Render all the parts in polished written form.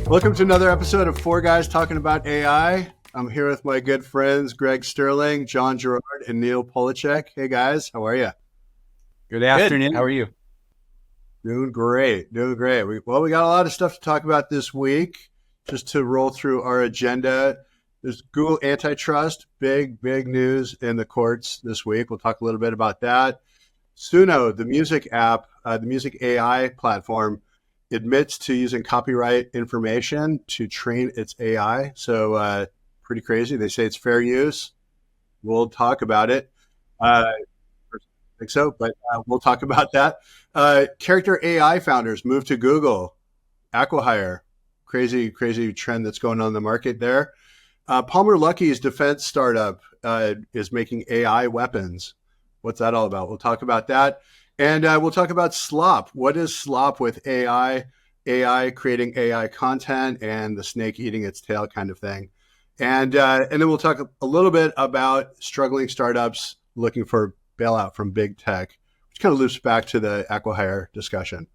Welcome to another episode of Four Guys Talking About AI. I'm here with my good friends, Greg Sterling, John Gerard, and Neil Polacek. Hey guys, how are you? Good afternoon. How are you? Doing great. We got a lot of stuff to talk about this week. Just to roll through our agenda, there's Google Antitrust, big news in the courts this week. We'll talk a little bit about that. Suno, the music app, the music AI platform, admits to using copyright information to train its AI. So pretty crazy. They say it's fair use. We'll talk about it. I think so, but we'll talk about that. Character.ai founders move to Google. Acquihire, crazy trend that's going on in the market there. Palmer Luckey's defense startup is making AI weapons. What's that all about? We'll talk about that. And we'll talk about slop. What is slop with AI creating AI content and the snake eating its tail kind of thing. And then we'll talk a little bit about struggling startups looking for bailout from big tech, which kind of loops back to the acquihire discussion.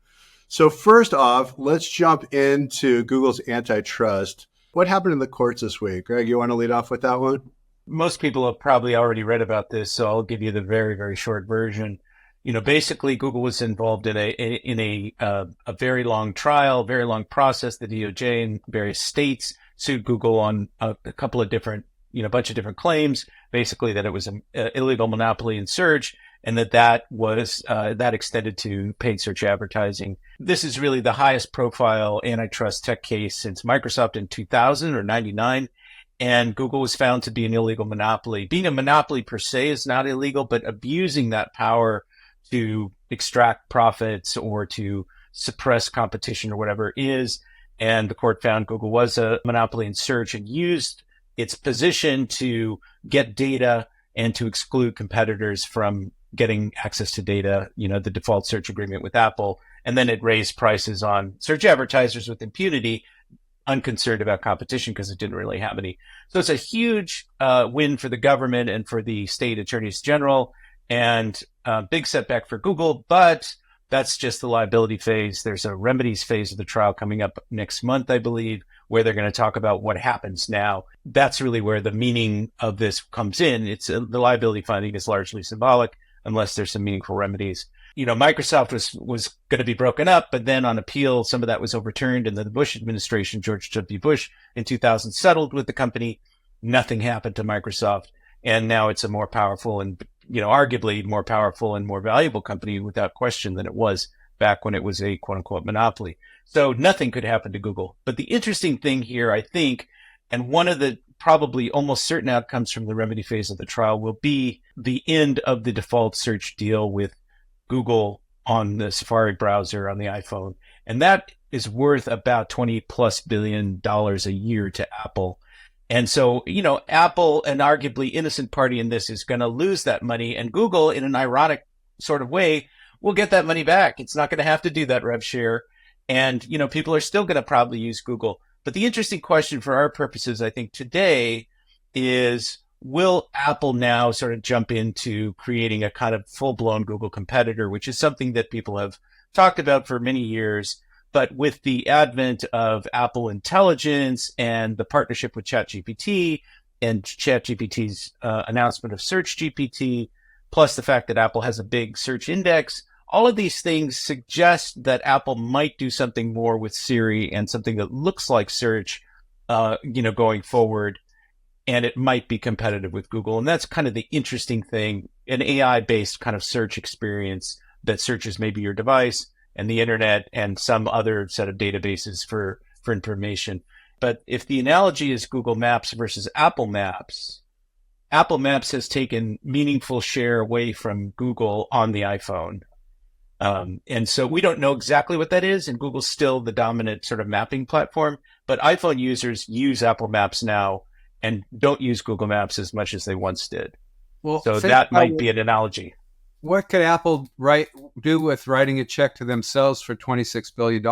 So first off, let's jump into Google's antitrust. What happened in the courts this week? Greg, you want to lead off with that one? Most people have probably already read about this, so I'll give you the very short version. Basically, Google was involved in a very long trial, very long process. The DOJ in various states sued Google on a couple of different, bunch of different claims. Basically, that it was an illegal monopoly in search, and that was that extended to paid search advertising. This is really the highest profile antitrust tech case since Microsoft in 2000 or 99. And Google was found to be an illegal monopoly. Being a monopoly per se is not illegal, but abusing that power to extract profits or to suppress competition or whatever is. And the court found Google was a monopoly in search and used its position to get data and to exclude competitors from getting access to data, the default search agreement with Apple. And then it raised prices on search advertisers with impunity, unconcerned about competition because it didn't really have any. So it's a huge win for the government and for the state attorneys general, and big setback for Google, but that's just the liability phase. There's a remedies phase of the trial coming up next month, I believe, where they're going to talk about what happens now. That's really where the meaning of this comes in. The liability finding is largely symbolic unless there's some meaningful remedies. Microsoft was going to be broken up, but then on appeal, some of that was overturned, and then the Bush administration, George W. Bush, in 2000 settled with the company. Nothing happened to Microsoft, and now it's a more powerful and arguably more powerful and more valuable company without question than it was back when it was a quote unquote monopoly. So nothing could happen to Google. But the interesting thing here, I think, and one of the probably almost certain outcomes from the remedy phase of the trial will be the end of the default search deal with Google on the Safari browser on the iPhone. And that is worth about $20+ billion a year to Apple. And so, Apple, an arguably innocent party in this, is going to lose that money. And Google, in an ironic sort of way, will get that money back. It's not going to have to do that rev share. And, people are still going to probably use Google. But the interesting question for our purposes, I think, today is, will Apple now sort of jump into creating a kind of full-blown Google competitor, which is something that people have talked about for many years. But with the advent of Apple Intelligence and the partnership with ChatGPT and ChatGPT's announcement of Search GPT, plus the fact that Apple has a big search index, all of these things suggest that Apple might do something more with Siri and something that looks like search, going forward. And it might be competitive with Google. And that's kind of the interesting thing, an AI-based kind of search experience that searches maybe your device and the internet and some other set of databases for information. But if the analogy is Google Maps versus Apple Maps has taken meaningful share away from Google on the iPhone. And so we don't know exactly what that is, and Google's still the dominant sort of mapping platform, but iPhone users use Apple Maps now and don't use Google Maps as much as they once did. Well, so that might be an analogy. What could Apple do with writing a check to themselves for $26 billion,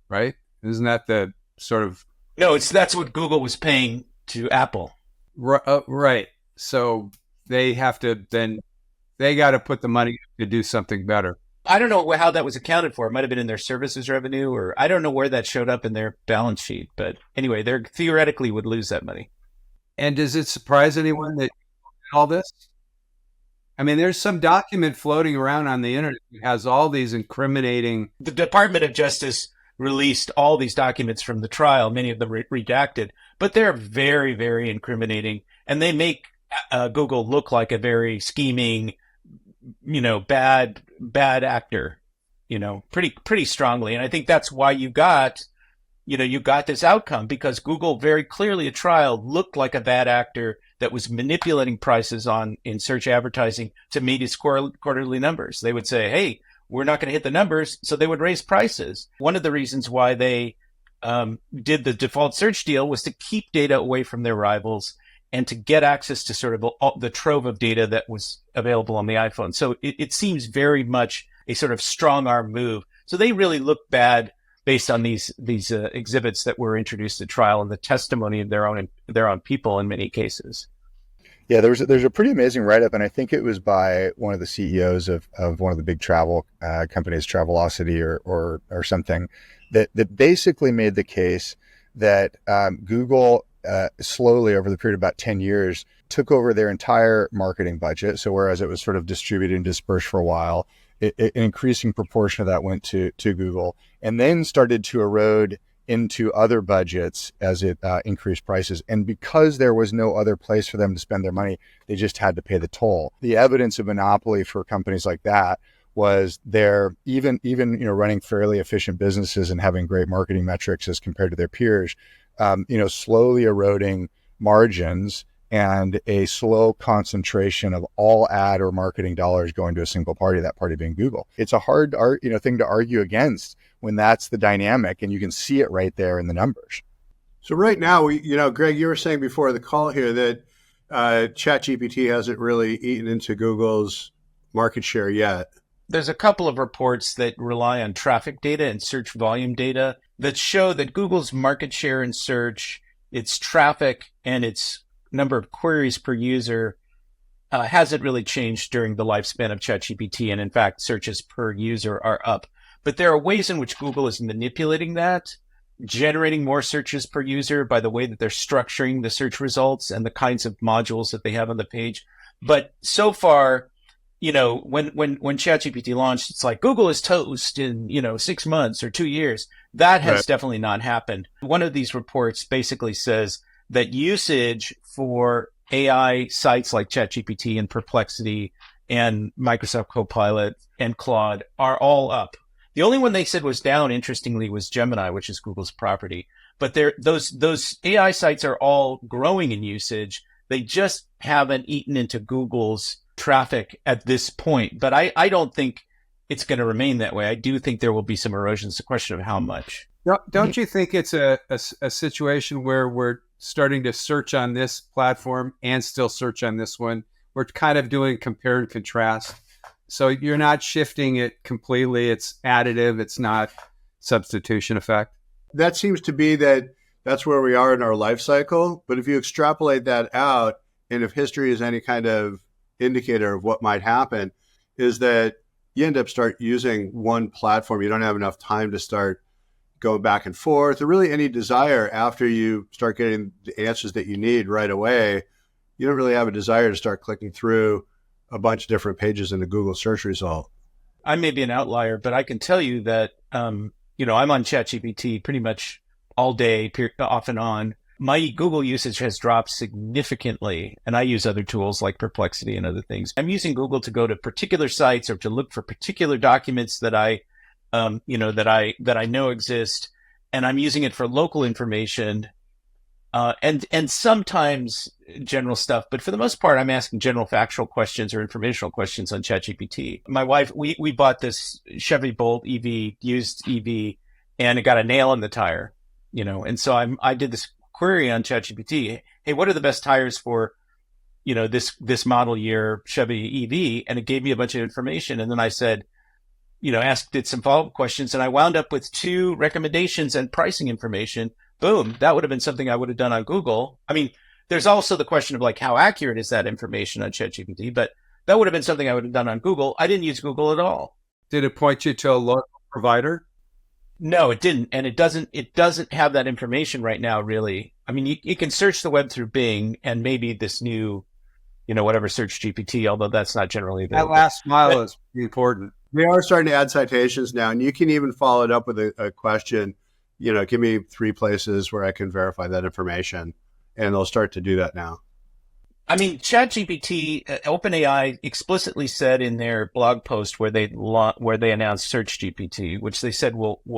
right? Isn't that the sort of... No, that's what Google was paying to Apple. Right. So they have to then, they got to put the money to do something better. I don't know how that was accounted for. It might have been in their services revenue, or I don't know where that showed up in their balance sheet. But anyway, they theoretically would lose that money. And does it surprise anyone that all this? I mean, there's some document floating around on the internet that has all these incriminating. The Department of Justice released all these documents from the trial, many of them redacted, but they're very, very incriminating. And they make Google look like a very scheming, bad actor, pretty strongly. And I think that's why you got this outcome, because Google very clearly at trial looked like a bad actor that was manipulating prices in search advertising to meet its quarterly numbers. They would say, hey, we're not going to hit the numbers. So they would raise prices. One of the reasons why they did the default search deal was to keep data away from their rivals and to get access to sort of the trove of data that was available on the iPhone. So it seems very much a sort of strong arm move. So they really look bad based on these exhibits that were introduced at trial and the testimony of their own people in many cases. Yeah, there's a pretty amazing write-up, and I think it was by one of the CEOs of one of the big travel companies, Travelocity or something, that basically made the case that Google slowly over the period of about 10 years took over their entire marketing budget. So whereas it was sort of distributed and dispersed for a while, an increasing proportion of that went to Google, and then started to erode into other budgets as it increased prices. And because there was no other place for them to spend their money, they just had to pay the toll. The evidence of monopoly for companies like that was they're even running fairly efficient businesses and having great marketing metrics as compared to their peers, slowly eroding margins and a slow concentration of all ad or marketing dollars going to a single party, that party being Google. It's a hard thing to argue against when that's the dynamic, and you can see it right there in the numbers. So right now, Greg, you were saying before the call here that ChatGPT hasn't really eaten into Google's market share yet. There's a couple of reports that rely on traffic data and search volume data that show that Google's market share in search, its traffic, and its number of queries per user hasn't really changed during the lifespan of ChatGPT. And in fact, searches per user are up. But there are ways in which Google is manipulating that, generating more searches per user by the way that they're structuring the search results and the kinds of modules that they have on the page. But so far, when ChatGPT launched, it's like Google is toast in, 6 months or 2 years. That has definitely not happened. One of these reports basically says that usage for AI sites like ChatGPT and Perplexity and Microsoft Copilot and Claude are all up. The only one they said was down, interestingly, was Gemini, which is Google's property. But those AI sites are all growing in usage. They just haven't eaten into Google's traffic at this point. But I don't think it's going to remain that way. I do think there will be some erosion. It's a question of how much. Don't you think it's a situation where we're starting to search on this platform and still search on this one? We're kind of doing compare and contrast. So you're not shifting it completely. It's additive. It's not substitution effect. That seems to be that's where we are in our life cycle. But if you extrapolate that out, and if history is any kind of indicator of what might happen, is that you end up start using one platform. You don't have enough time to start going back and forth, or really any desire after you start getting the answers that you need right away. You don't really have a desire to start clicking through a bunch of different pages in the Google search result. I may be an outlier, but I can tell you that, I'm on ChatGPT pretty much all day, off and on. My Google usage has dropped significantly, and I use other tools like Perplexity and other things. I'm using Google to go to particular sites or to look for particular documents that I know exist, and I'm using it for local information, and sometimes general stuff. But for the most part, I'm asking general factual questions or informational questions on ChatGPT. My wife, we bought this Chevy Bolt EV, used EV, and it got a nail in the tire, and so I did this query on ChatGPT. Hey, what are the best tires for, this model year Chevy EV? And it gave me a bunch of information. And then I said, asked it some follow-up questions, and I wound up with 2 recommendations and pricing information. Boom. That would have been something I would have done on Google. I mean, there's also the question of how accurate is that information on ChatGPT, but that would have been something I would have done on Google. I didn't use Google at all. Did it point you to a local provider? No, it didn't. And it doesn't have that information right now, really. I mean, you can search the web through Bing and maybe this new, whatever search GPT, although that's not generally That available. last mile is important. They are starting to add citations now, and you can even follow it up with a question, give me 3 places where I can verify that information, and they'll start to do that now. I mean, ChatGPT, OpenAI explicitly said in their blog post where they announced SearchGPT, which they said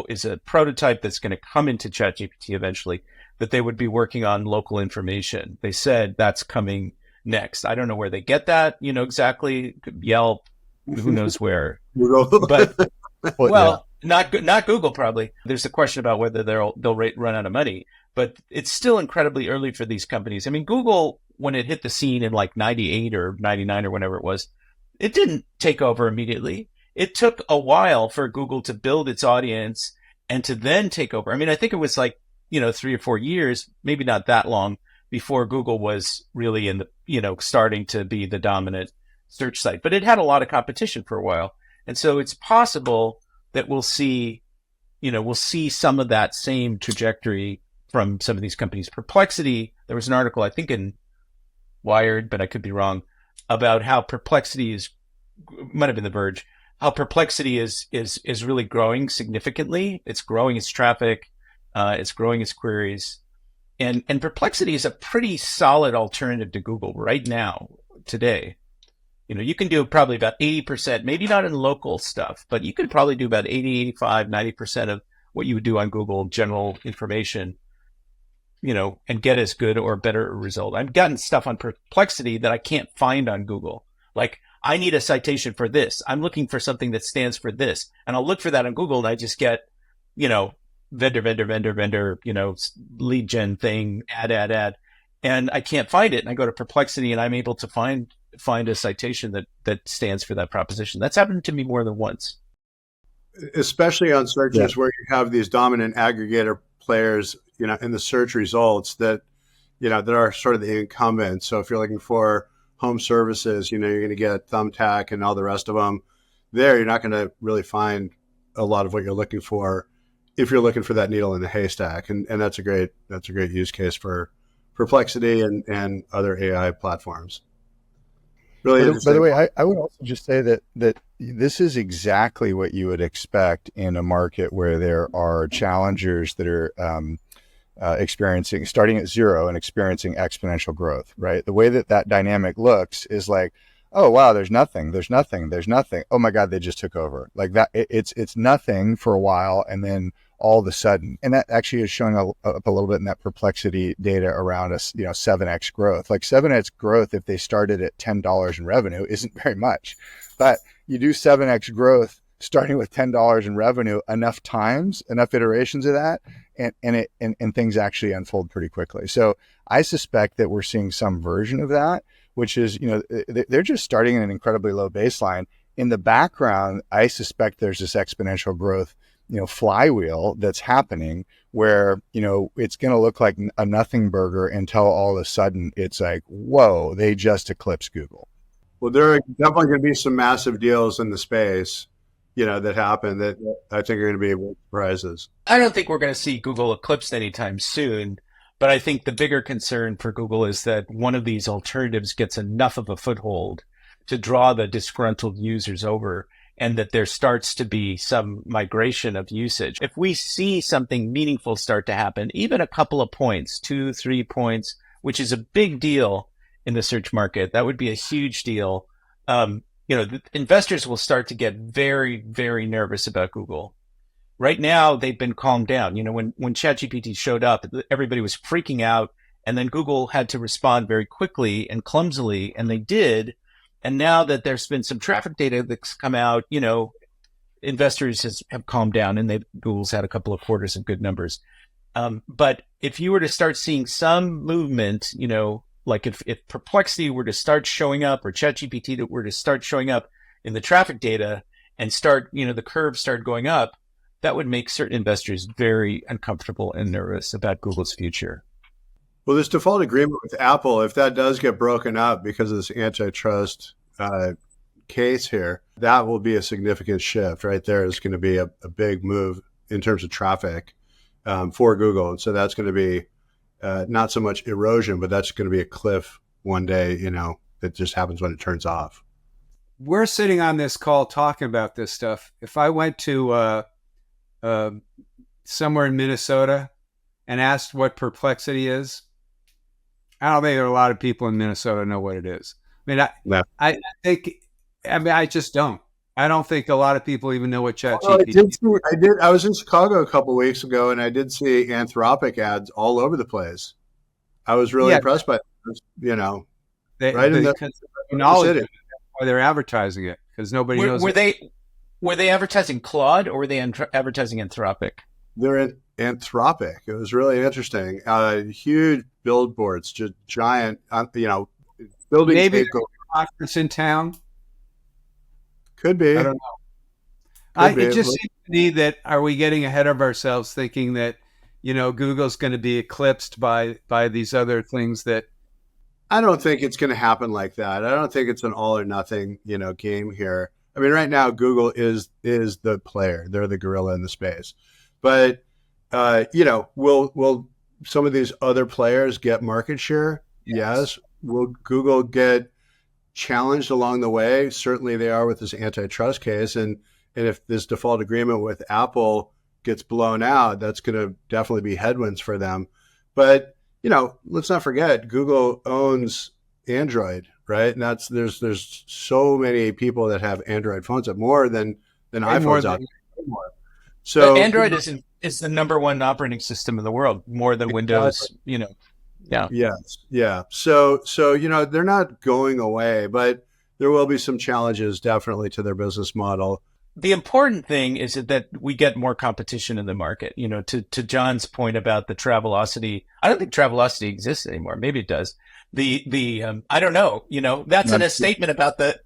is a prototype that's going to come into ChatGPT eventually, that they would be working on local information. They said that's coming next. I don't know where they get that, exactly. Yelp, who knows where. But not Google probably. There's a question about whether they'll run out of money, but it's still incredibly early for these companies. I mean, Google, when it hit the scene in like 98 or 99 or whenever it was, it didn't take over immediately. It took a while for Google to build its audience and to then take over. I mean, I think it was like, 3 or 4 years, maybe not that long, before Google was really in the, starting to be the dominant search site. But it had a lot of competition for a while. And so it's possible that we'll see some of that same trajectory from some of these companies. Perplexity, there was an article, I think in Wired, but I could be wrong, about how Perplexity might have been The Verge, how Perplexity is really growing significantly. It's growing its traffic, it's growing its queries. And Perplexity is a pretty solid alternative to Google right now, today. You can do probably about 80%, maybe not in local stuff, but you could probably do about 80, 85, 90% of what you would do on Google general information, and get as good or better a result. I've gotten stuff on Perplexity that I can't find on Google. Like, I need a citation for this. I'm looking for something that stands for this. And I'll look for that on Google and I just get, vendor, lead gen thing, ad. And I can't find it. And I go to Perplexity and I'm able to find a citation that stands for that proposition. That's happened to me more than once. Especially on searches where you have these dominant aggregator players, in the search results that are sort of the incumbents. So if you're looking for home services, you're going to get Thumbtack and all the rest of them. There, you're not going to really find a lot of what you're looking for if you're looking for that needle in the haystack. And that's a great use case for Perplexity and other AI platforms. Really. By the way, I would also just say that this is exactly what you would expect in a market where there are challengers that are starting at zero and experiencing exponential growth, right? The way that dynamic looks is like, oh, wow, there's nothing. Oh my God, they just took over. Like that, it's nothing for a while. And then all of a sudden, and that actually is showing up a little bit in that Perplexity data around 7x growth. Like 7x growth, if they started at $10 in revenue, isn't very much, but you do 7x growth starting with $10 in revenue enough iterations of that, and things actually unfold pretty quickly. So I suspect that we're seeing some version of that, which is, they're just starting at an incredibly low baseline. In the background, I suspect there's this exponential growth, flywheel that's happening where, it's going to look like a nothing burger until all of a sudden it's like, whoa, they just eclipsed Google. Well, there are definitely going to be some massive deals in the space, that happen that I think are going to be surprises. I don't think we're going to see Google eclipsed anytime soon, but I think the bigger concern for Google is that one of these alternatives gets enough of a foothold to draw the disgruntled users over, and that there starts to be some migration of usage. If we see something meaningful start to happen, even a couple of points, 2-3 points, which is a big deal in the search market, that would be a huge deal. The investors will start to get very, very nervous about Google. Right now, they've been calmed down. When ChatGPT showed up, everybody was freaking out, and then Google had to respond very quickly and clumsily, and they did. And now that there's been some traffic data that's come out, investors have calmed down, and Google's had a couple of quarters of good numbers. But if you were to start seeing some movement, like if Perplexity were to start showing up, or ChatGPT were to start showing up in the traffic data and start, the curve start going up, that would make certain investors very uncomfortable and nervous about Google's future. Well, this default agreement with Apple, if that does get broken up because of this antitrust case here, that will be a significant shift right there. Is going to be a big move in terms of traffic for Google. And so that's going to be not so much erosion, but that's going to be a cliff one day, that just happens when it turns off. We're sitting on this call talking about this stuff. If I went to somewhere in Minnesota and asked what Perplexity is, I don't think there are a lot of people in Minnesota know what it is. I mean, I just don't. I don't think a lot of people even know what ChatGPT is. I was in Chicago a couple of weeks ago, and I did see Anthropic ads all over the place. I was really impressed by it, right in the knowledge of it, why they're advertising it, because nobody knows. Were they advertising Claude, or were they advertising Anthropic? They're in Anthropic. It was really interesting. Huge billboards, just giant, building. Maybe a conference in town. Could be. I don't know. It just seems to me that, are we getting ahead of ourselves thinking that, Google's going to be eclipsed by these other things that. I don't think it's going to happen like that. I don't think it's an all or nothing, game here. I mean, right now, Google is the player. They're the gorilla in the space. But, will some of these other players get market share? Yes. Will Google get challenged along the way? Certainly they are with this antitrust case. And if this default agreement with Apple gets blown out, that's going to definitely be headwinds for them. But, let's not forget, Google owns Android, right? And there's so many people that have Android phones, more than iPhones out there. So Android is the number one operating system in the world, more than Windows, Yeah. Yes. Yeah. So, they're not going away, but there will be some challenges definitely to their business model. The important thing is that we get more competition in the market. To John's point about the Travelocity, I don't think Travelocity exists anymore. Maybe it does. I don't know. That's a statement about the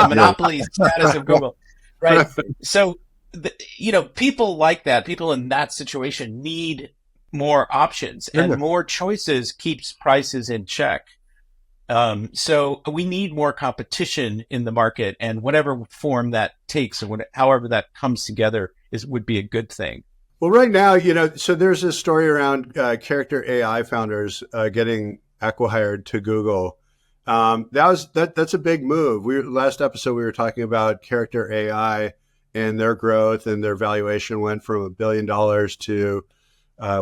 monopoly status of Google, right? So, people like that, people in that situation need more options, and more choices keeps prices in check. So we need more competition in the market, and whatever form that takes, or however that comes together, would be a good thing. Well, right now, so there's this story around Character.ai founders getting acqui-hired to Google. That's a big move. Last episode we were talking about Character.ai and their growth, and their valuation went from $1 billion to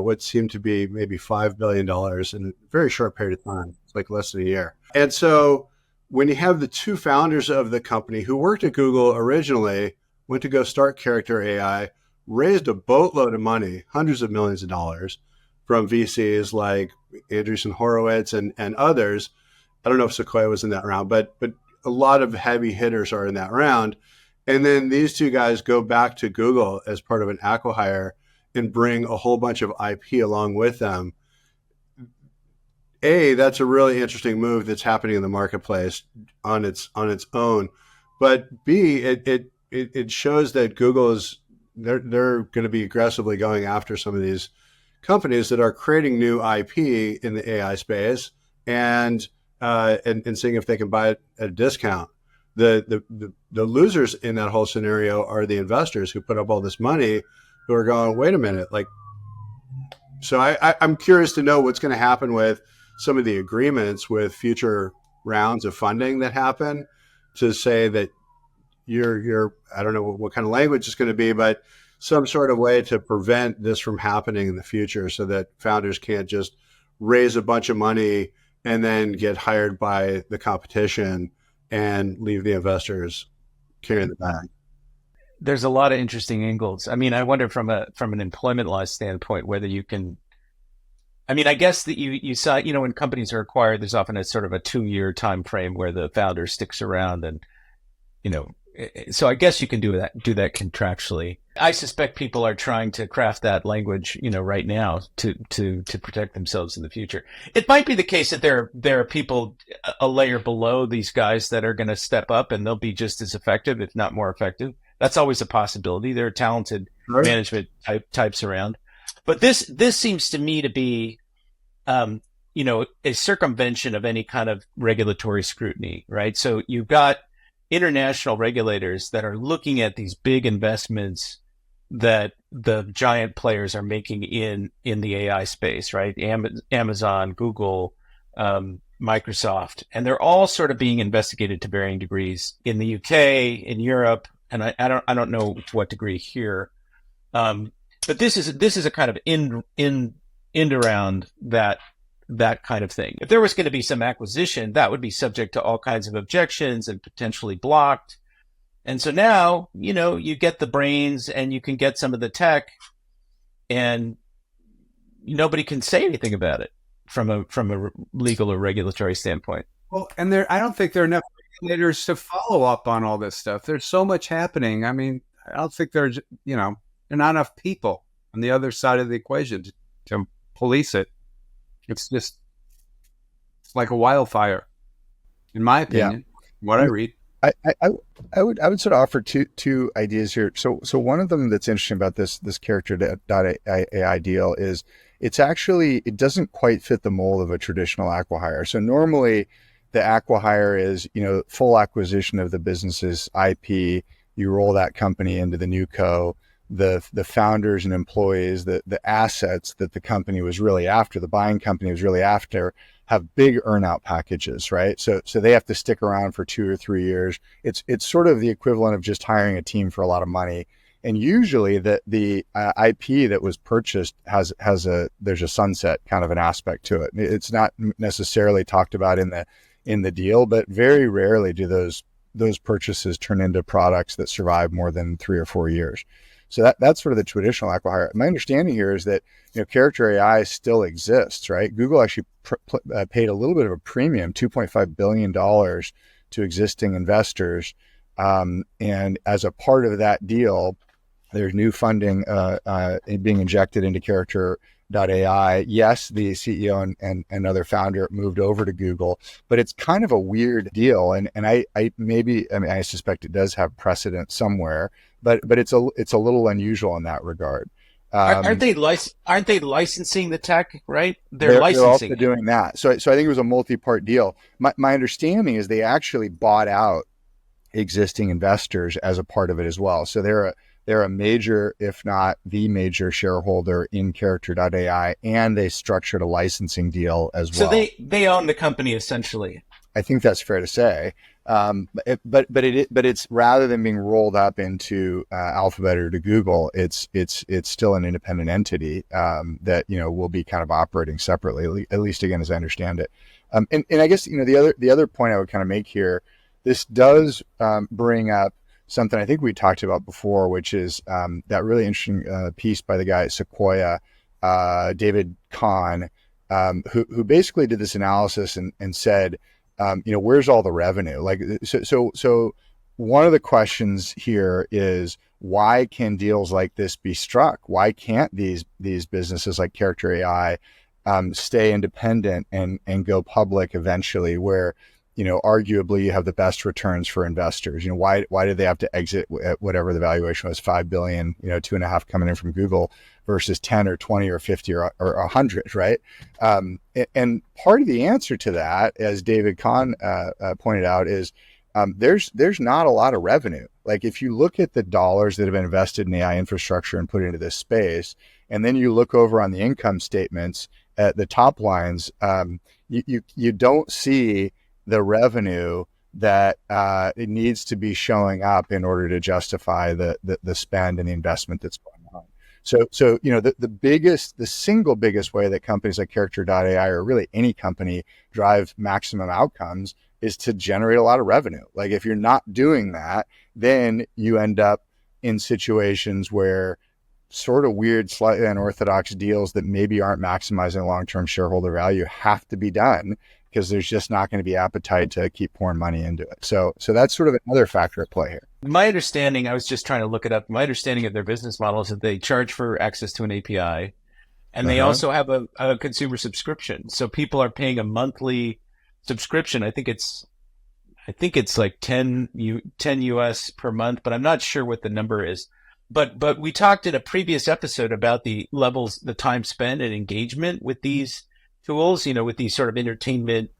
what seemed to be maybe $5 billion in a very short period of time. It's like less than a year. And so when you have the two founders of the company who worked at Google originally, went to go start Character.ai, raised a boatload of money, hundreds of millions of dollars from VCs like Andreessen Horowitz and others. I don't know if Sequoia was in that round, but a lot of heavy hitters are in that round. And then these two guys go back to Google as part of an acqui-hire and bring a whole bunch of IP along with them. That's a really interesting move that's happening in the marketplace on its own. But B, it shows that Google they're going to be aggressively going after some of these companies that are creating new IP in the AI space and seeing if they can buy it at a discount. The losers in that whole scenario are the investors who put up all this money, who are going, wait a minute, so I'm curious to know what's going to happen with some of the agreements with future rounds of funding that happen, to say that you're I don't know what kind of language it's going to be, but some sort of way to prevent this from happening in the future, so that founders can't just raise a bunch of money and then get hired by the competition and leave the investors carrying the bag. There's a lot of interesting angles. I mean, I wonder from an employment law standpoint whether you can. I mean, I guess that you saw, when companies are acquired, there's often a sort of a 2-year time frame where the founder sticks around, and so I guess you can do that contractually. I suspect people are trying to craft that language, right now to protect themselves in the future. It might be the case that there are people a layer below these guys that are going to step up, and they'll be just as effective, if not more effective. That's always a possibility. There are talented management types around. But this seems to me to be, a circumvention of any kind of regulatory scrutiny, right? So you've got international regulators that are looking at these big investments that the giant players are making in the AI space, right? Amazon, Google, Microsoft, and they're all sort of being investigated to varying degrees in the UK, in Europe, and I don't know to what degree here. But this is a kind of in around that kind of thing. If there was going to be some acquisition, that would be subject to all kinds of objections and potentially blocked. And so now, you get the brains and you can get some of the tech, and nobody can say anything about it from a legal or regulatory standpoint. Well, and I don't think there are enough regulators to follow up on all this stuff. There's so much happening. I mean, I don't think there are not enough people on the other side of the equation to police it. It's like a wildfire, in my opinion. What I read. I would sort of offer two ideas here. So one of them that's interesting about this Character.ai deal is it doesn't quite fit the mold of a traditional acquihire. So normally the acquihire is, full acquisition of the business's IP. You roll that company into the new co. The founders and employees, the assets that the company was really after, the buying company was really after, have big earnout packages, right? So they have to stick around for 2 or 3 years. It's sort of the equivalent of just hiring a team for a lot of money. And usually the IP that was purchased there's a sunset kind of an aspect to it. It's not necessarily talked about in the deal, but very rarely do those purchases turn into products that survive more than 3 or 4 years. So that's sort of the traditional acquihire. My understanding here is that Character.ai still exists, right? Google actually paid a little bit of a premium, $2.5 billion to existing investors, and as a part of that deal, there's new funding being injected into Character.ai. Yes, the CEO and another founder moved over to Google, but it's kind of a weird deal, and I suspect it does have precedent somewhere. But it's a little unusual in that regard. Aren't they licensing the tech, right? They're They're licensing also doing that. So I think it was a multi-part deal. My understanding is they actually bought out existing investors as a part of it as well. So they're a major, if not the major shareholder in Character.ai, and they structured a licensing deal as well. So they own the company essentially. I think that's fair to say. But it's rather than being rolled up into Alphabet or to Google, it's still an independent entity that will be kind of operating separately, at least again as I understand it. And I guess the other point I would kind of make here, this does bring up something I think we talked about before, which is that really interesting piece by the guy at Sequoia, David Kahn, who basically did this analysis and said, where's all the revenue? Like, so one of the questions here is, why can deals like this be struck? Why can't these businesses like Character.ai stay independent and go public eventually, where arguably you have the best returns for investors? Why did they have to exit at whatever the valuation was, $5 billion, 2.5 coming in from Google versus 10 or 20 or 50 or 100, right? And part of the answer to that, as David Kahn pointed out, is there's not a lot of revenue. Like, if you look at the dollars that have been invested in AI infrastructure and put into this space, and then you look over on the income statements at the top lines, you don't see the revenue that it needs to be showing up in order to justify the spend and the investment that's going on. So the single biggest way that companies like Character.ai, or really any company, drive maximum outcomes is to generate a lot of revenue. Like, if you're not doing that, then you end up in situations where sort of weird, slightly unorthodox deals that maybe aren't maximizing long-term shareholder value have to be done, because there's just not going to be appetite to keep pouring money into it. So that's sort of another factor at play here. My understanding, I was just trying to look it up. My understanding of their business model is that they charge for access to an API, and they also have a consumer subscription. So people are paying a monthly subscription. I think it's like 10 US per month, but I'm not sure what the number is. But we talked in a previous episode about the levels, the time spent and engagement with these tools, with these sort of entertainment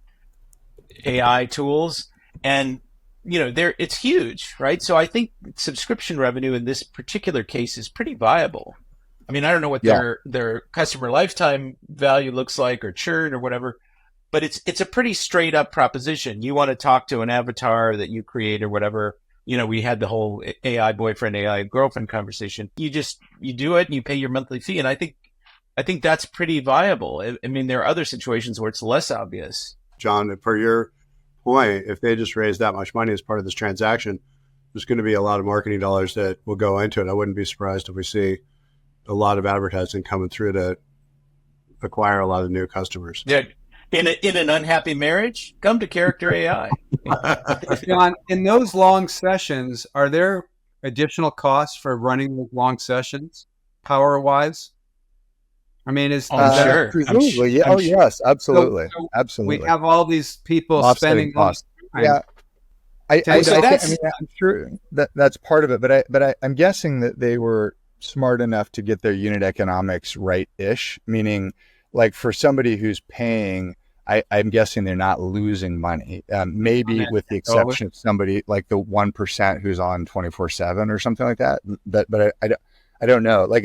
AI tools. And it's huge, right? So I think subscription revenue in this particular case is pretty viable. I mean, I don't know what their customer lifetime value looks like or churn or whatever, but it's a pretty straight up proposition. You want to talk to an avatar that you create or whatever. We had the whole AI boyfriend, AI girlfriend conversation. You do it and you pay your monthly fee. And I think that's pretty viable. I mean, there are other situations where it's less obvious. John, per your point, if they just raise that much money as part of this transaction, there's going to be a lot of marketing dollars that will go into it. I wouldn't be surprised if we see a lot of advertising coming through to acquire a lot of new customers. Yeah. In an unhappy marriage, come to Character.ai. John, in those long sessions, are there additional costs for running the long sessions, power-wise? I mean, sure. Presumably, yeah. Oh, yes, absolutely, so absolutely. We have all these people Offsetting spending costs. time. Yeah, I'm sure that's part of it, but I'm guessing that they were smart enough to get their unit economics right-ish, meaning like for somebody who's paying, I'm guessing they're not losing money. Maybe with the exception of somebody like the 1% who's on 24/7 or something like that. But I don't know. Like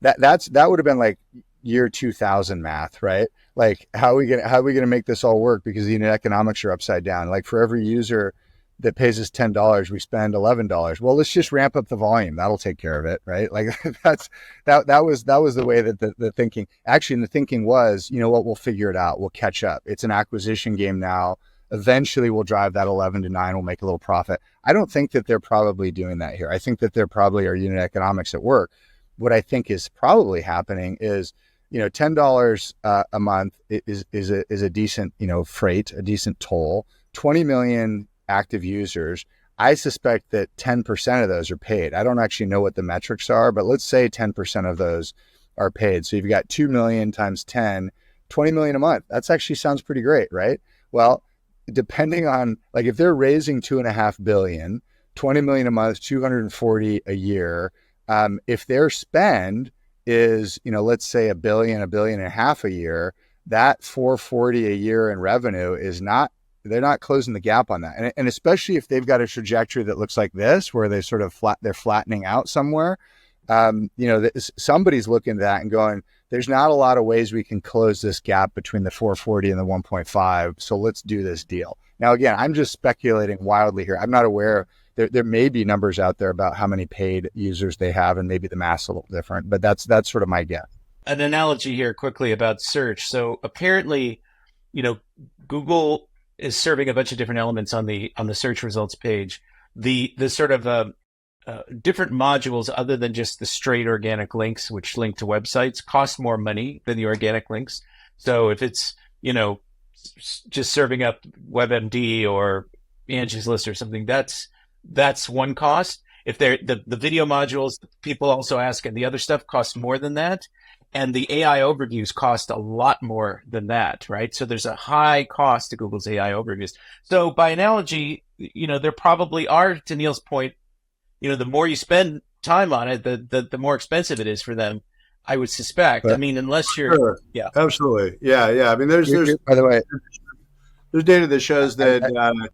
that would have been like year 2000 math, right? Like how are we gonna make this all work, because the unit economics are upside down. Like for every user that pays us $10, we spend $11. Well, let's just ramp up the volume. That'll take care of it, right? Like that was the way that the thinking. Actually, and the thinking was, you know what, we'll figure it out. We'll catch up. It's an acquisition game now. Eventually, we'll drive that 11 to 9. We'll make a little profit. I don't think that they're probably doing that here. I think that there probably are unit economics at work. What I think is probably happening is, $10 a month is a decent, freight, a decent toll. 20 million active users. I suspect that 10% of those are paid. I don't actually know what the metrics are, but let's say 10% of those are paid. So you've got 2 million times 10, 20 million a month. That's actually sounds pretty great, right? Well, depending on, like, if they're raising 2.5 billion, 20 million a month, 240 a year. If their spend is, let's say $1 billion, $1.5 billion a year, that 440 a year in revenue is not, they're not closing the gap on that. And especially if they've got a trajectory that looks like this, where they sort of they're flattening out somewhere. Somebody's looking at that and going, there's not a lot of ways we can close this gap between the 440 and the 1.5. So let's do this deal. Now, again, I'm just speculating wildly here. I'm not aware. There may be numbers out there about how many paid users they have, and maybe the math's a little different, but that's sort of my guess. An analogy here quickly about search. So apparently, Google is serving a bunch of different elements on the search results page. The sort of different modules, other than just the straight organic links, which link to websites, cost more money than the organic links. So if it's just serving up WebMD or Angie's List or something, that's one cost. If they're the video modules, people also ask, and the other stuff costs more than that. And the AI overviews cost a lot more than that, right? So there's a high cost to Google's AI overviews. So by analogy, there probably are, to Neil's point, the more you spend time on it, the more expensive it is for them, I would suspect. But, I mean, unless you're, sure. Yeah, absolutely, yeah. I mean, there's by the way, there's data that shows that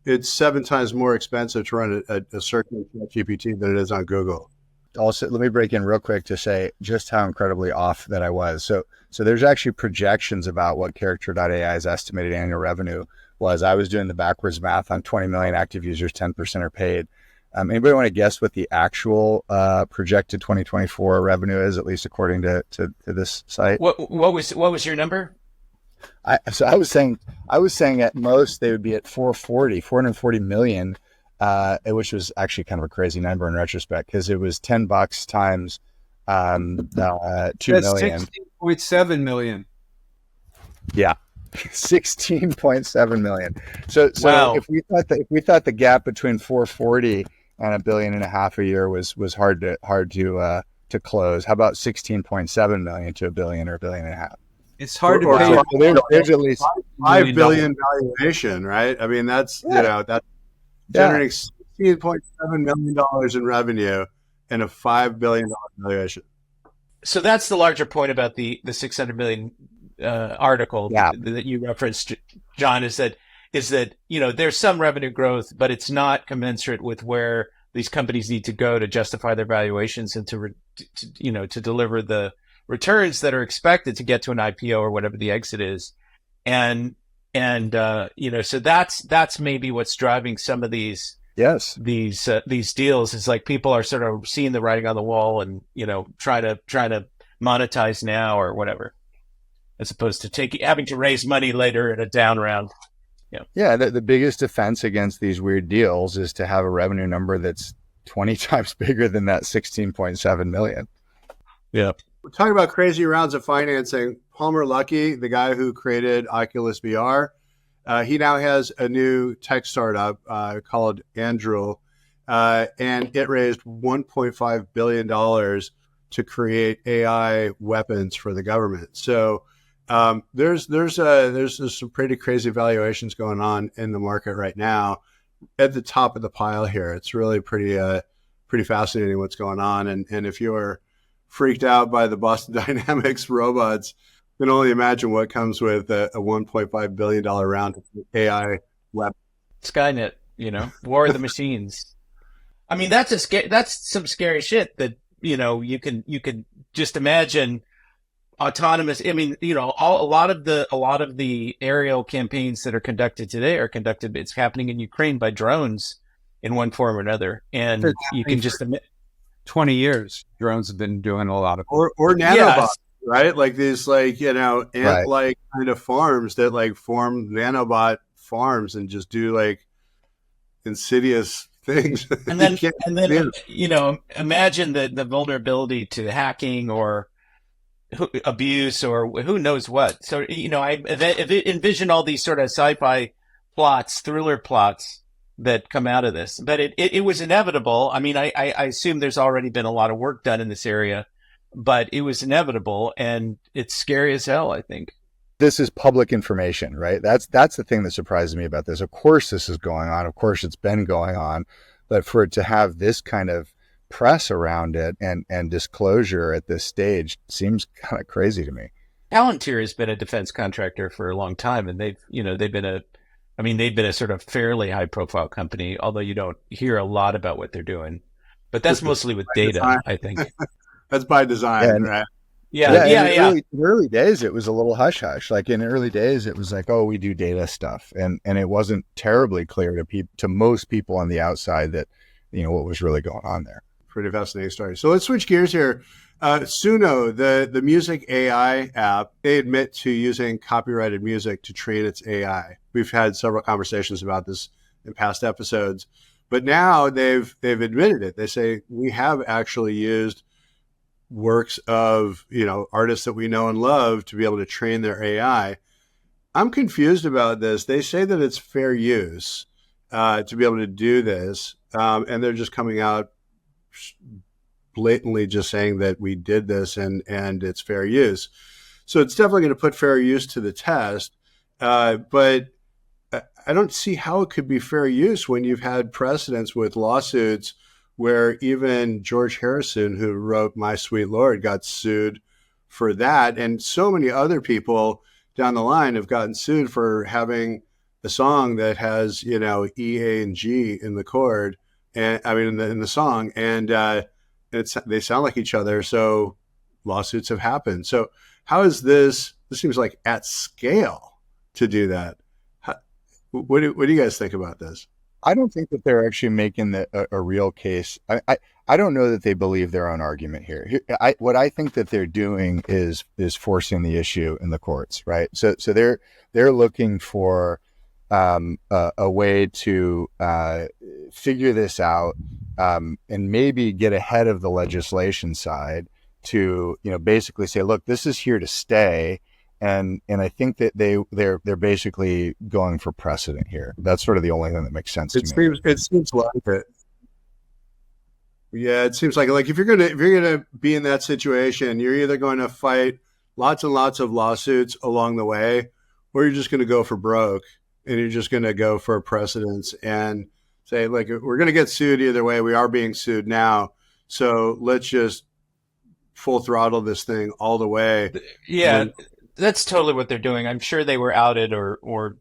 it's 7 times more expensive to run a search on ChatGPT than it is on Google. Also, let me break in real quick to say just how incredibly off that I was. So there's actually projections about what Character.ai's estimated annual revenue was. I was doing the backwards math on 20 million active users, 10% are paid. Anybody want to guess what the actual projected 2024 revenue is, at least according to this site? What was your number? I was saying at most they would be at 440 million. Which was actually kind of a crazy number in retrospect, because it was $10 times 2 million. 16.7 million. Yeah, 16.7 million. So wow. if we thought the gap between 440 and $1.5 billion a year was hard to close, how about 16.7 million to $1 billion or $1.5 billion? It's hard to pay. There's at least $5 billion valuation, right? I mean, that's that's generating $16.7 million in revenue and a $5 billion valuation. So that's the larger point about the 600 million article that you referenced, John, is that is that, there's some revenue growth, but it's not commensurate with where these companies need to go to justify their valuations and to deliver the returns that are expected to get to an IPO or whatever the exit is. So that's maybe what's driving some of these deals, is like people are sort of seeing the writing on the wall and, try to monetize now or whatever, as opposed to having to raise money later in a down round. Yeah. The biggest defense against these weird deals is to have a revenue number that's 20 times bigger than that 16.7 million. Yeah. We're talking about crazy rounds of financing. Palmer Luckey, the guy who created Oculus VR, he now has a new tech startup called Anduril, and it raised $1.5 billion to create AI weapons for the government. So there's some pretty crazy valuations going on in the market right now. At the top of the pile here, it's really pretty fascinating what's going on. And if you're freaked out by the Boston Dynamics robots, you can only imagine what comes with a $1.5 billion round of AI weapons. Skynet, War of the Machines. I mean, that's some scary shit that, you can just imagine autonomous. I mean, a lot of the aerial campaigns that are conducted today it's happening in Ukraine by drones in one form or another. And you can just 20 years, drones have been doing a lot of or nanobots, right? Like these, ant-like kind of farms that form nanobot farms and just do insidious things. And then imagine the vulnerability to hacking or abuse or who knows what. So, I envision all these sort of sci-fi plots, thriller plots that come out of this, but it was inevitable. I mean, I assume there's already been a lot of work done in this area, but it was inevitable, and it's scary as hell, I think. This is public information, right? That's the thing that surprises me about this. Of course, this is going on. Of course, it's been going on, but for it to have this kind of press around it and disclosure at this stage seems kind of crazy to me. Palantir has been a defense contractor for a long time, and they've been a sort of fairly high profile company, although you don't hear a lot about what they're doing. But that's mostly with data, I think. That's by design, right? Yeah. In the early days, it was a little hush hush. Like in early days, it was like, oh, we do data stuff, and it wasn't terribly clear to most people on the outside that what was really going on there. Pretty fascinating story. So let's switch gears here. Suno, the music AI app, they admit to using copyrighted music to train its AI. We've had several conversations about this in past episodes, but now they've admitted it. They say we have actually used works of artists that we know and love to be able to train their AI. I'm confused about this. They say that it's fair use to be able to do this, and they're just coming out blatantly just saying that we did this and it's fair use. So it's definitely going to put fair use to the test, but I don't see how it could be fair use when you've had precedents with lawsuits where even George Harrison, who wrote My Sweet Lord, got sued for that. And so many other people down the line have gotten sued for having a song that has, E, A, and G in the chord, and in the song, and they sound like each other. So lawsuits have happened. So how is this? This seems like at scale to do that. What do you guys think about this? I don't think that they're actually making a real case. I don't know that they believe their own argument here. What I think that they're doing is forcing the issue in the courts, right? So they're looking for a way to figure this out and maybe get ahead of the legislation side to basically say, look, this is here to stay. And I think that they're basically going for precedent here. That's sort of the only thing that makes sense to me. It seems like it. Yeah, it seems like if you're gonna be in that situation, you're either going to fight lots and lots of lawsuits along the way, or you're just going to go for broke and you're just going to go for precedents and say, we're going to get sued either way. We are being sued now, so let's just full throttle this thing all the way. Yeah. that's totally what they're doing. I'm sure they were outed, or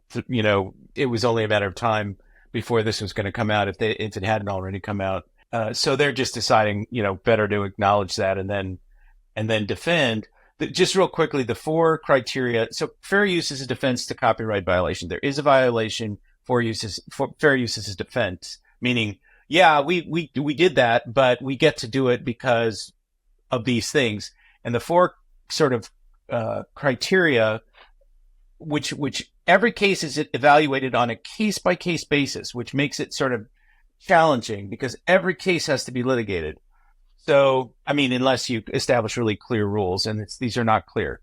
it was only a matter of time before this was going to come out if it hadn't already come out. So they're just deciding, better to acknowledge that and then defend. Just real quickly, the 4 criteria. So fair use is a defense to copyright violation. There is a violation. Fair use is a defense, meaning, yeah, we did that, but we get to do it because of these things. And the 4 sort of criteria, which every case is evaluated on a case-by-case basis, which makes it sort of challenging because every case has to be litigated. So, I mean, unless you establish really clear rules, and these are not clear.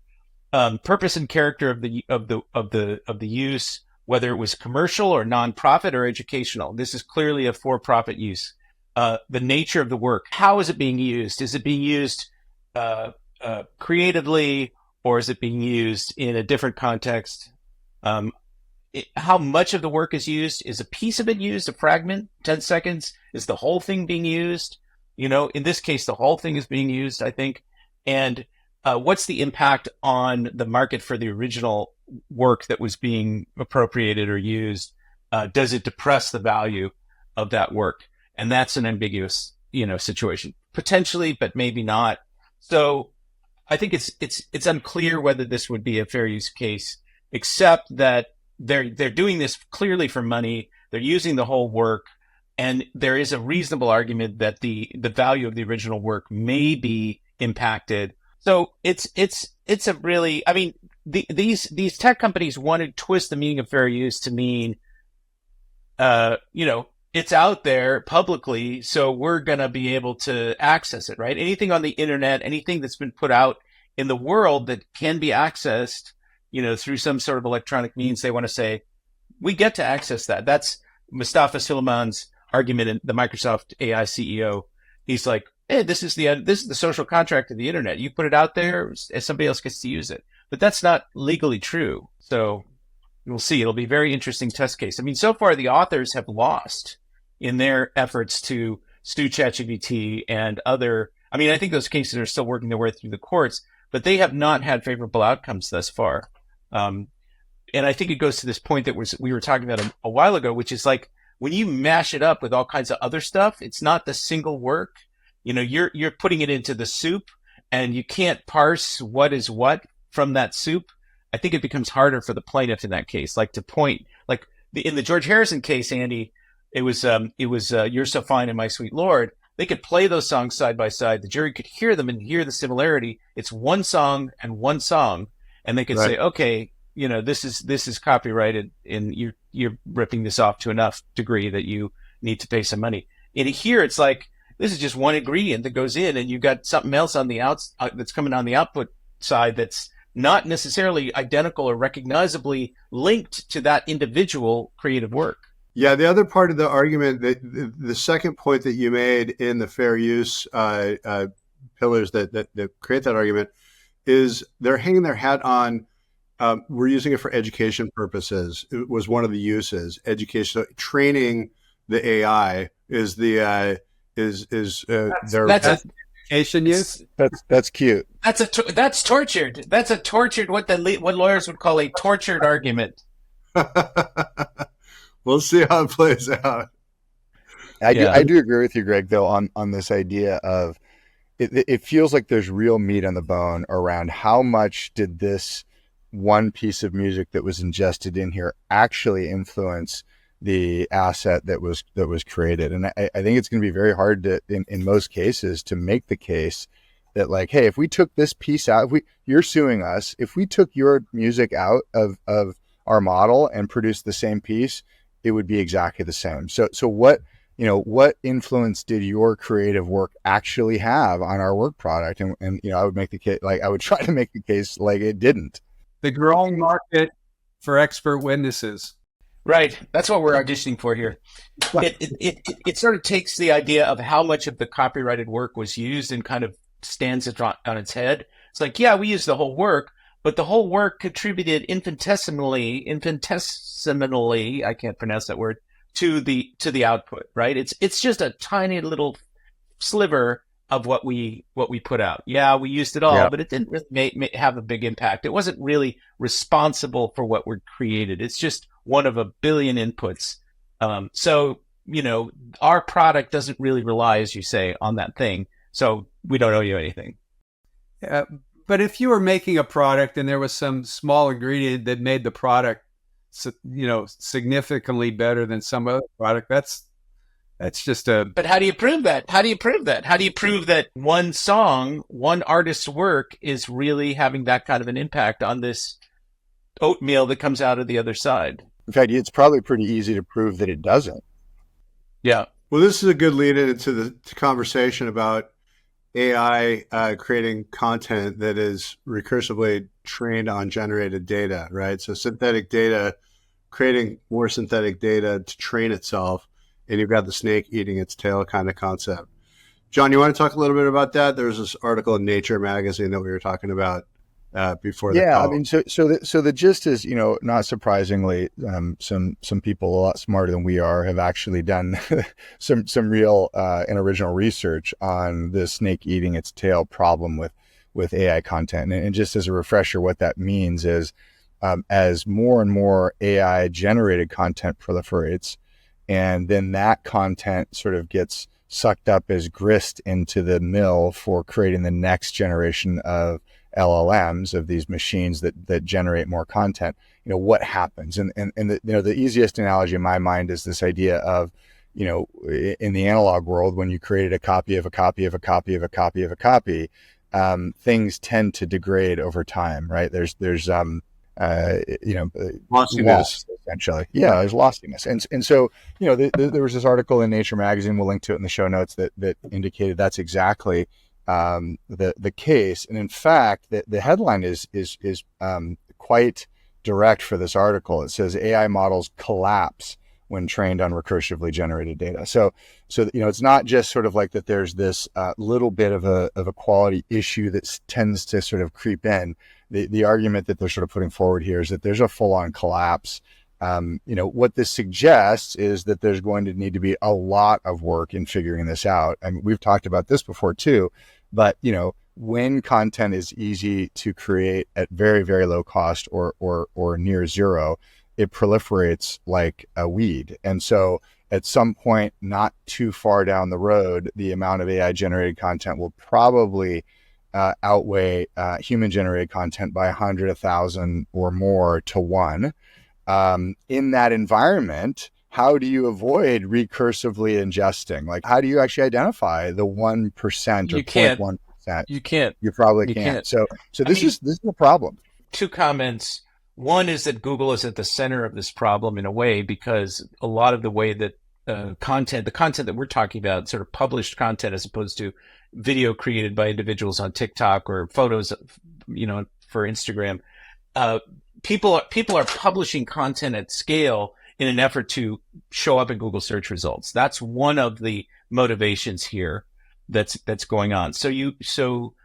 Purpose and character of the use, whether it was commercial or nonprofit or educational. This is clearly a for-profit use. The nature of the work. How is it being used? Is it being used creatively, or is it being used in a different context? How much of the work is used? Is a piece of it used? A fragment? 10 seconds? Is the whole thing being used? In this case, the whole thing is being used, I think. And what's the impact on the market for the original work that was being appropriated or used? Does it depress the value of that work? And that's an ambiguous, situation. Potentially, but maybe not. So I think it's unclear whether this would be a fair use case, except that they're doing this clearly for money. They're using the whole work. And there is a reasonable argument that the value of the original work may be impacted. So it's a really, I mean, these tech companies want to twist the meaning of fair use to mean, it's out there publicly, so we're going to be able to access it, right? Anything on the internet, anything that's been put out in the world that can be accessed, through some sort of electronic means, they want to say, we get to access that. That's Mustafa Suleiman's argument, in the Microsoft AI CEO. He's like, hey, this is the social contract of the internet. You put it out there, somebody else gets to use it. But that's not legally true. So we'll see. It'll be a very interesting test case. I mean, so far the authors have lost in their efforts to sue ChatGPT and other. I mean, I think those cases are still working their way through the courts, but they have not had favorable outcomes thus far. And I think it goes to this point that we were talking about a while ago, which is like, when you mash it up with all kinds of other stuff, it's not the single work. You're putting it into the soup, and you can't parse what is what from that soup. I think it becomes harder for the plaintiff in that case, like to point, like in the George Harrison case, Andy, it was You're So Fine and My Sweet Lord. They could play those songs side by side. The jury could hear them and hear the similarity. It's one song and one song, and they could say, okay, this is copyrighted, and you're ripping this off to enough degree that you need to pay some money. And here it's like, this is just one ingredient that goes in, and you've got something else on the that's coming on the output side that's not necessarily identical or recognizably linked to that individual creative work. Yeah, the other part of the argument, the second point that you made in the fair use pillars that create that argument, is they're hanging their hat on. We're using it for education purposes. It was one of the uses. Education, training the AI is the that's education use. That's cute. That's tortured. That's a tortured, what lawyers would call a tortured argument. We'll see how it plays out. I do agree with you, Greg, though, on this idea of it feels like there's real meat on the bone around how much did this one piece of music that was ingested in here actually influence the asset that was created. And I think it's going to be very hard to, in most cases, to make the case that, like, hey, if we took this piece out, you're suing us, if we took your music out of our model and produced the same piece, it would be exactly the same. So what influence did your creative work actually have on our work product? And I would make the case, like, I would try to make the case like it didn't. The growing market for expert witnesses. Right. That's what we're auditioning for here. It sort of takes the idea of how much of the copyrighted work was used and kind of stands it on its head. It's like, yeah, we used the whole work, but the whole work contributed infinitesimally, I can't pronounce that word, to the output, right? It's just a tiny little sliver of what we put out. Yeah, we used it all, but it didn't really have a big impact. It wasn't really responsible for what we're created. It's just one of a billion inputs. So, our product doesn't really rely, as you say, on that thing. So we don't owe you anything. But if you were making a product and there was some small ingredient that made the product, significantly better than some other product, that's just a... But how do you prove that? How do you prove that one song, one artist's work is really having that kind of an impact on this oatmeal that comes out of the other side? In fact, it's probably pretty easy to prove that it doesn't. Yeah. Well, this is a good lead into the conversation about AI creating content that is recursively trained on generated data, right? So synthetic data, creating more synthetic data to train itself, and you've got the snake eating its tail kind of concept. John, you want to talk a little bit about that? There's this article in Nature magazine that we were talking about before the call. Yeah, I mean, so the gist is, not surprisingly, some people a lot smarter than we are have actually done some real and original research on the snake eating its tail problem with AI content. And just as a refresher, what that means is as more and more AI generated content proliferates, and then that content sort of gets sucked up as grist into the mill for creating the next generation of LLMs, of these machines that generate more content, what happens? And the easiest analogy in my mind is this idea of, in the analog world, when you created a copy of a copy of a copy of a copy of a copy, things tend to degrade over time, right? There's Lossiness. Essentially. Yeah, there's lossiness. And so, there was this article in Nature magazine, we'll link to it in the show notes, that indicated that's exactly the case. And in fact, the headline is quite direct for this article. It says AI models collapse when trained on recursively generated data. So it's not just sort of like that there's this little bit of a quality issue that tends to sort of creep in. The argument that they're sort of putting forward here is that there's a full-on collapse. What this suggests is that there's going to need to be a lot of work in figuring this out. I mean, we've talked about this before too, but when content is easy to create at very, very low cost or near zero, it proliferates like a weed. And so at some point, not too far down the road, the amount of AI generated content will probably outweigh human generated content by 100, 1,000 or more to 1. In that environment, how do you avoid recursively ingesting? Like, how do you actually identify the 1% or 0.1%? You can't. You probably can't. So this is a problem. Two comments. One is that Google is at the center of this problem in a way, because a lot of the way that the content that we're talking about, sort of published content as opposed to video created by individuals on TikTok or photos, for Instagram, people are publishing content at scale in an effort to show up in Google search results. That's one of the motivations here that's going on. So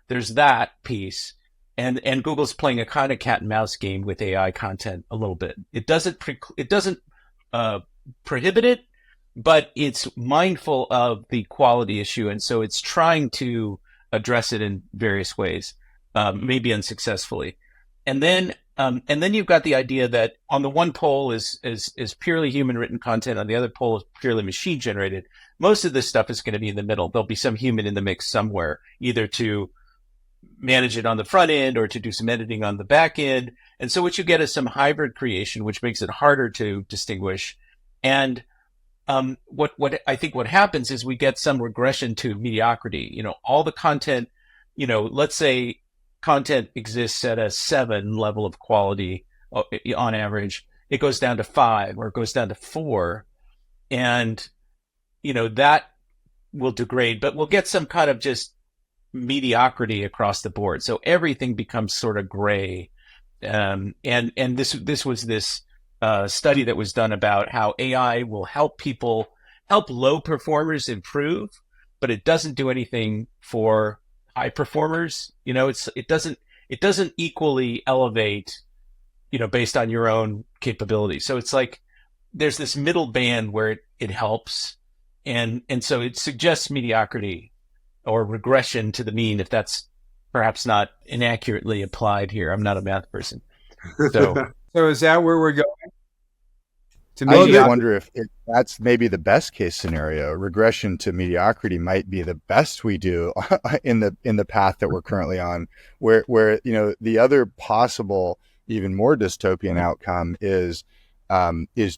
there's that piece. And Google's playing a kind of cat and mouse game with AI content a little bit. It doesn't prohibit it, but it's mindful of the quality issue, and so it's trying to address it in various ways, maybe unsuccessfully. And then you've got the idea that on the one pole is purely human written content, on the other pole is purely machine generated. Most of this stuff is going to be in the middle. There'll be some human in the mix somewhere, either to manage it on the front end or to do some editing on the back end. And so what you get is some hybrid creation, which makes it harder to distinguish. And what I think what happens is we get some regression to mediocrity. All the content, let's say content exists at a 7 level of quality on average. It goes down to 5 or it goes down to 4. And, that will degrade, but we'll get some kind of just mediocrity across the board. So everything becomes sort of gray. And this was this study that was done about how AI will help low performers improve, but it doesn't do anything for high performers. It doesn't equally elevate, based on your own capability. So it's like there's this middle band where it helps, and so it suggests mediocrity. or regression to the mean, if that's perhaps not inaccurately applied here. I'm not a math person. So is that where we're going? To I just mediocrity? wonder if that's maybe the best case scenario. Regression to mediocrity might be the best we do in the path that we're currently on. Where the other possible, even more dystopian outcome is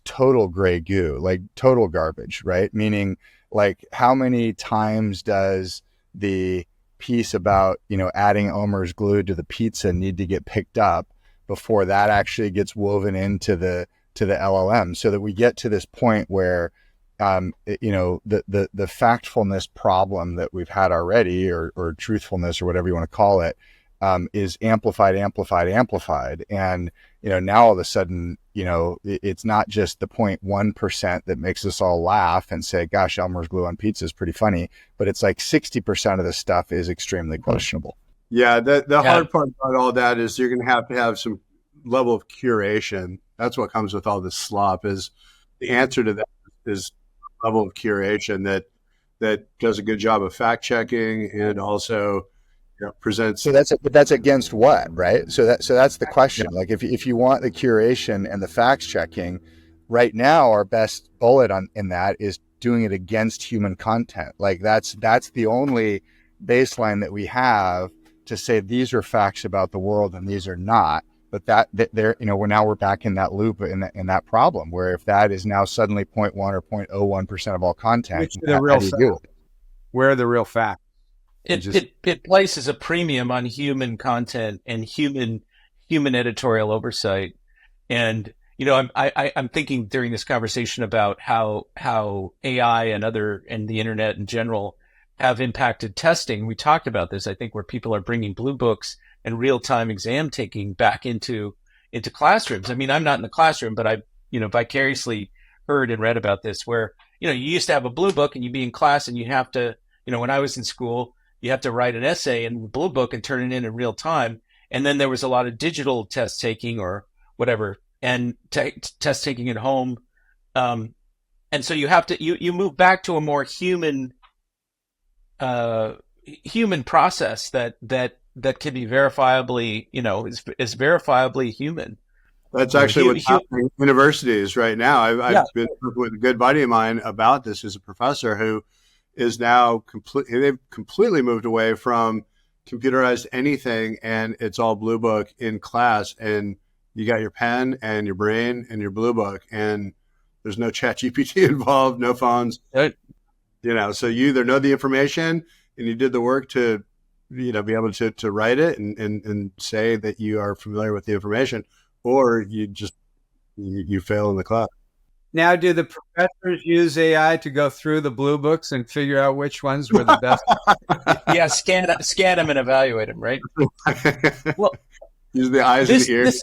total gray goo, like total garbage, right? Meaning, like, how many times does the piece about adding Elmer's glue to the pizza need to get picked up before that actually gets woven into the LLM, so that we get to this point where the factfulness problem that we've had already, or truthfulness, or whatever you want to call it, is amplified, and now all of a sudden it's not just the 0.1% that makes us all laugh and say, gosh, Elmer's glue on pizza is pretty funny, but it's like 60% of the stuff is extremely questionable. Yeah, the hard part about all that is you're going to have some level of curation. That's what comes with all this slop. Is the answer to that is level of curation that does a good job of fact checking and also presents. So that's against what, right? So that's the question. Like, if you want the curation and the facts checking, right now our best bullet in that is doing it against human content. Like, that's the only baseline that we have to say these are facts about the world and these are not. But that there, we're back in that loop, in that problem where if that is now suddenly 0.1 or 0.01% of all content, where are the real facts? It places a premium on human content and human editorial oversight. And I'm thinking during this conversation about how AI and the internet in general have impacted testing. We talked about this, I think, where people are bringing blue books and real-time exam taking back into classrooms. I mean, I'm not in the classroom, but I, vicariously heard and read about this where, you used to have a blue book and you'd be in class and you have to, when I was in school, you have to write an essay in the blue book and turn it in real time. And then there was a lot of digital test taking or whatever, and test taking at home. And so you have to, you move back to a more human process that can be verifiably, is verifiably human. That's actually what's happening in universities right now. I've been talking with a good buddy of mine about this, who's a professor who is now they've completely moved away from computerized anything, and it's all blue book in class, and you got your pen and your brain and your blue book, and there's no chat GPT involved, no phones. So you either know the information and you did the work to be able to write it and say that you are familiar with the information, or you just you fail in the class. Now, do the professors use AI to go through the blue books and figure out which ones were the best? Yeah, scan them and evaluate them, right? Well, use the eyes and ears.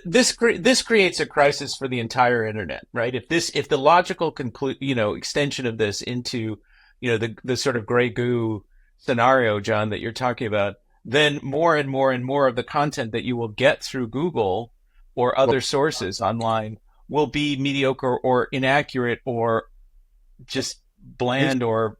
This creates a crisis for the entire internet, right? If the logical extension of this into the sort of gray goo scenario, John, that you're talking about, then more and more and more of the content that you will get through Google or other sources online will be mediocre or inaccurate or just bland or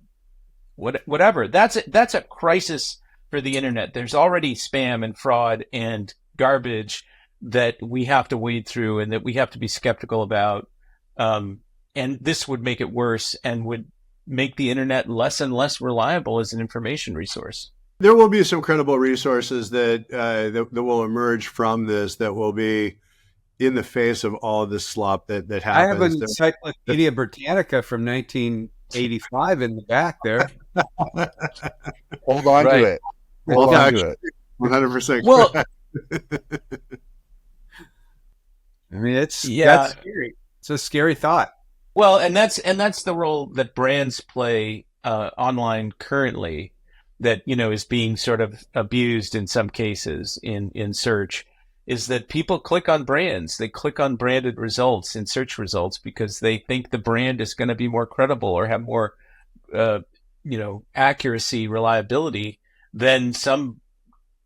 whatever. That's a crisis for the internet. There's already spam and fraud and garbage that we have to wade through and that we have to be skeptical about. And this would make it worse and would make the internet less and less reliable as an information resource. There will be some credible resources that will emerge from this that will be in the face of all of this slop that happens. I have an Encyclopedia Britannica from 1985 in the back there. Hold on to it. Hold on to it. 100%. Well, I mean, that's scary. It's a scary thought. Well, and that's the role that brands play online currently, that is being sort of abused in some cases in search, is that people click on brands. They click on branded results in search results because they think the brand is going to be more credible or have more accuracy, reliability than some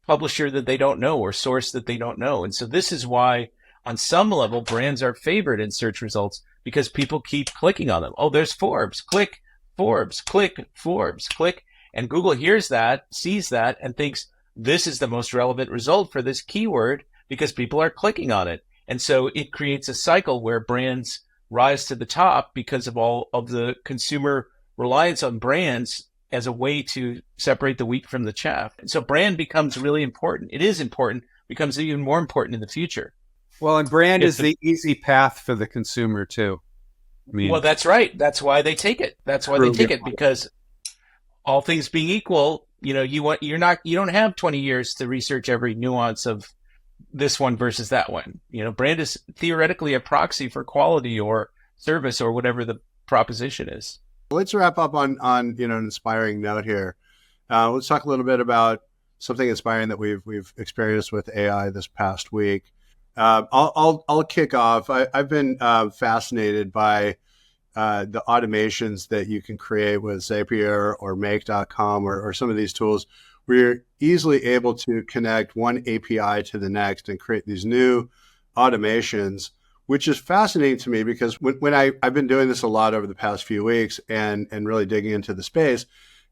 publisher that they don't know or source that they don't know. And so this is why on some level brands are favored in search results, because people keep clicking on them. Oh, there's Forbes. Click Forbes, click. And Google hears that, sees that, and thinks this is the most relevant result for this keyword because people are clicking on it. And so it creates a cycle where brands rise to the top because of all of the consumer reliance on brands as a way to separate the wheat from the chaff. And so brand becomes really important. It is important, becomes even more important in the future. Well, and brand is the easy path for the consumer too. I mean, well, that's right. That's why they take it. That's why they take it, because all things being equal, you don't have 20 years to research every nuance of this one versus that one. Brand is theoretically a proxy for quality or service or whatever the proposition is. Let's wrap up on an inspiring note here. Let's talk a little bit about something inspiring that we've experienced with AI this past week. I'll kick off. I've been fascinated by the automations that you can create with Zapier or Make.com or some of these tools, where you're easily able to connect one API to the next and create these new automations, which is fascinating to me because when I've been doing this a lot over the past few weeks and really digging into the space.